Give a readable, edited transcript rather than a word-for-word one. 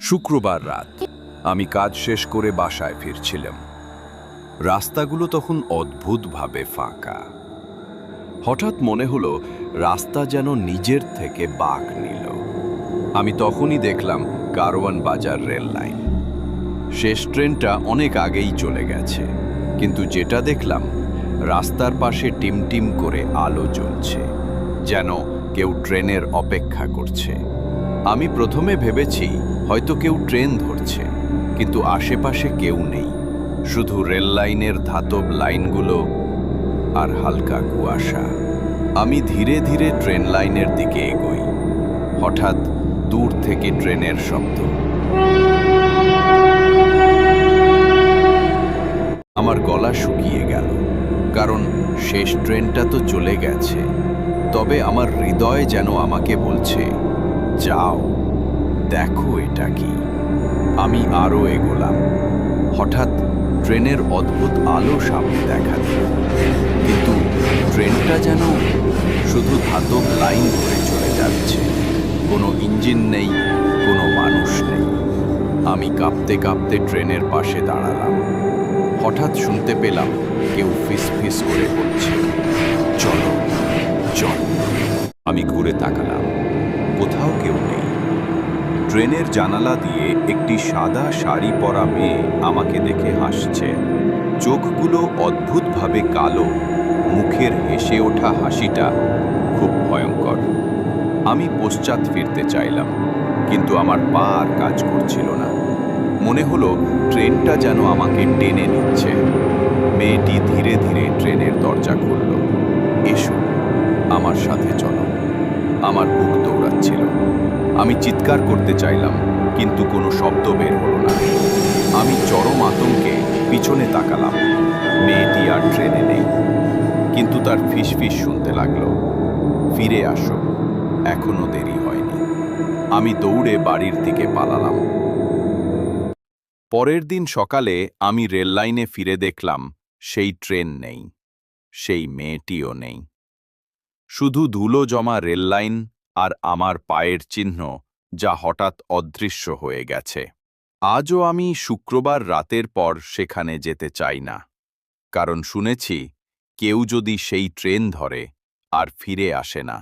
শুক্রবার রাত আমি কাজ শেষ করে বাসায় ফিরছিলাম। রাস্তাগুলো তখন অদ্ভুতভাবে ফাঁকা। হঠাৎ মনে হলো রাস্তা যেন নিজের থেকে বাঁক নিল। আমি তখনই দেখলাম কারওয়ান বাজার রেল লাইন। শেষ ট্রেনটা অনেক আগেই চলে গেছে, কিন্তু যেটা দেখলাম রাস্তার পাশে টিমটিম করে আলো জ্বলছে, যেন কেউ ট্রেনের অপেক্ষা করছে। আমি প্রথমে ভেবেছি হয়তো কেউ ট্রেন ধরছে, কিন্তু আশেপাশে কেউ নেই, শুধু রেল লাইনের ধাতব লাইনগুলো আর হালকা কুয়াশা। আমি ধীরে ধীরে ট্রেন লাইনের দিকে এগোই। হঠাৎ দূর থেকে ট্রেনের শব্দ। আমার গলা শুকিয়ে গেল, কারণ শেষ ট্রেনটা তো চলে গেছে। তবে আমার হৃদয় যেন আমাকে বলছে, যাও, দেখো এটা কি। আমি আরও এগোলাম। হঠাৎ ট্রেনের অদ্ভুত আলো সামনে দেখা দিল, কিন্তু ট্রেনটা যেন শুধু ধাতব লাইন ধরে চলে যাচ্ছে। কোনো ইঞ্জিন নেই, কোনো মানুষ নেই। আমি কাঁপতে কাঁপতে ট্রেনের পাশে দাঁড়ালাম। হঠাৎ শুনতে পেলাম কেউ ফিসফিস করে বলছে, চলো চলো। আমি ঘুরে তাকালাম, কোথাও কেউ নেই। ট্রেনের জানালা দিয়ে একটি সাদা শাড়ি পরা মেয়ে আমাকে দেখে হাসছে। চোখগুলো অদ্ভুতভাবে কালো, মুখের হেসে ওঠা হাসিটা খুব ভয়ঙ্কর। আমি পশ্চাৎ ফিরতে চাইলাম, কিন্তু আমার পা আর কাজ করছিল না। মনে হলো ট্রেনটা যেন আমাকে টেনে নিচ্ছে। মেয়েটি ধীরে ধীরে ট্রেনের দরজা খুলল। এসো, আমার সাথে চলো। আমার বুক দৌড়াচ্ছিল। আমি চিৎকার করতে চাইলাম, কিন্তু কোনো শব্দ বের হলো না। আমি চরম আতঙ্কে পিছনে তাকালাম। মেয়েটি আর ট্রেনে নেই, কিন্তু তার ফিসফিস শুনতে লাগলো, ফিরে আসো, এখনো দেরি হয়নি। আমি দৌড়ে বাড়ির দিকে পালালাম। পরের দিন সকালে আমি রেল লাইনে ফিরে দেখলাম সেই ট্রেন নেই, সেই মেয়েটিও নেই। শুধু ধুলো জমা রেল লাইন আর আমার পায়ের চিহ্ন, যা হঠাৎ অদৃশ্য হয়ে গেছে। আজও আমি শুক্রবার রাতের পর সেখানে যেতে চাই না, কারণ শুনেছি কেউ যদি সেই ট্রেন ধরে আর ফিরে আসে না,